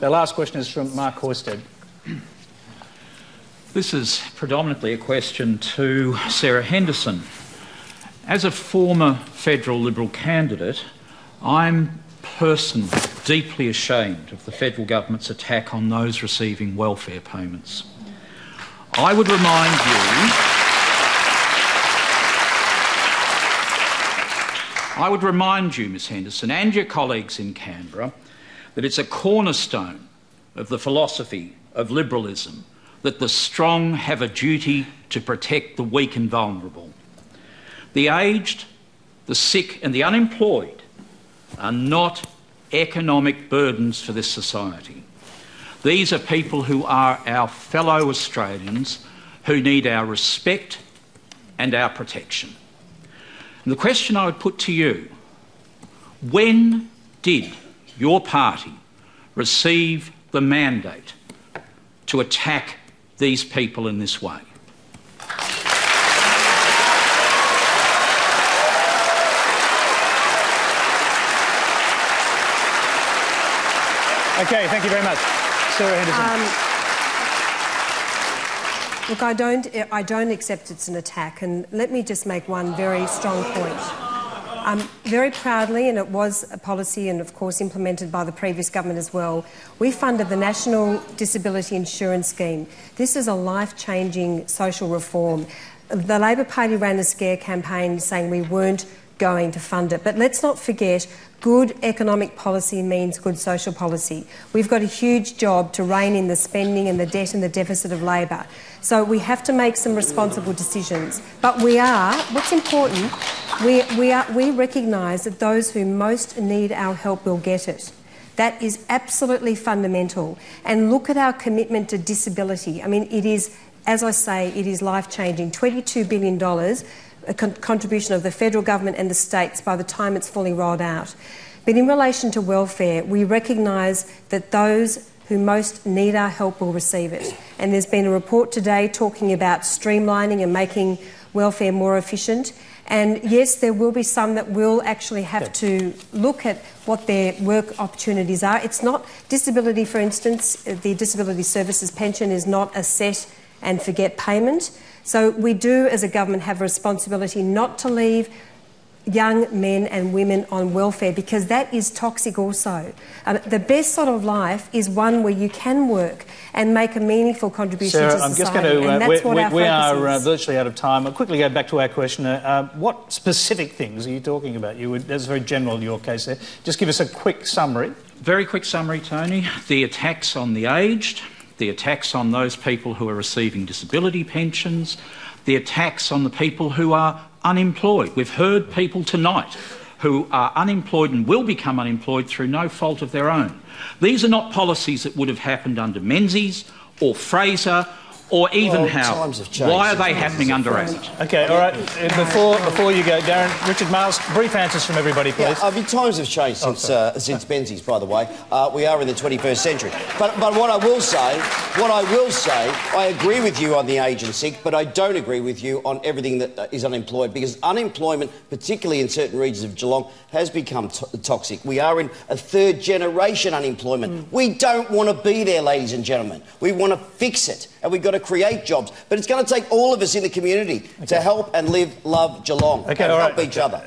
The last question is from Mark Horsted. This is predominantly a question to Sarah Henderson. As a former federal Liberal candidate, I'm personally deeply ashamed of the federal government's attack on those receiving welfare payments. I would remind you, Ms Henderson, and your colleagues in Canberra, that it's a cornerstone of the philosophy of liberalism that the strong have a duty to protect the weak and vulnerable. The aged, the sick and the unemployed are not economic burdens for this society. These are people who are our fellow Australians who need our respect and our protection. And the question I would put to you, when did your party receive the mandate to attack these people in this way? Okay, thank you very much. Sarah Henderson. Look, I don't accept it's an attack, and let me just make one very strong point. Very proudly, and it was a policy and of course implemented by the previous government as well, we funded the National Disability Insurance Scheme. This is a life-changing social reform. The Labor Party ran a scare campaign saying we weren't going to fund it. But let's not forget, good economic policy means good social policy. We've got a huge job to rein in the spending and the debt and the deficit of Labor. So we have to make some responsible decisions. But what's important, we recognise that those who most need our help will get it. That is absolutely fundamental. And look at our commitment to disability. I mean, it is, as I say, it is life-changing. $22 billion, a contribution of the federal government and the states by the time it's fully rolled out. But in relation to welfare, we recognise that those who most need our help will receive it. And there's been a report today talking about streamlining and making welfare more efficient. And yes, there will be some that will actually have to look at what their work opportunities are. It's not disability, for instance, the Disability Services pension is not a set and forget payment. So we do, as a government, have a responsibility not to leave young men and women on welfare, because that is toxic also. The best sort of life is one where you can work and make a meaningful contribution Sarah, to society. I'm just going to, and that's what our we are focus is. virtually out of time. I'll quickly go back to our questioner. What specific things are you talking about? That's very general in your case there. Just give us a quick summary. Very quick summary, Tony. The attacks on the aged, the attacks on those people who are receiving disability pensions, the attacks on the people who are unemployed. We've heard people tonight who are unemployed and will become unemployed through no fault of their own. These are not policies that would have happened under Menzies or Fraser or even Howard. Why are they happening under Abbott? Okay, all right. Before you go, Darren, Richard Marles, brief answers from everybody, please. Yeah, times have changed since Menzies, by the way. We are in the 21st century. But what I will say, I agree with you on the age and sick, but I don't agree with you on everything that is unemployed, because unemployment, particularly in certain regions of Geelong, has become toxic. We are in a third-generation unemployment. We don't want to be there, ladies and gentlemen. We want to fix it, and we've got to create jobs. But it's going to take all of us in the community to help and live, love Geelong and help each other.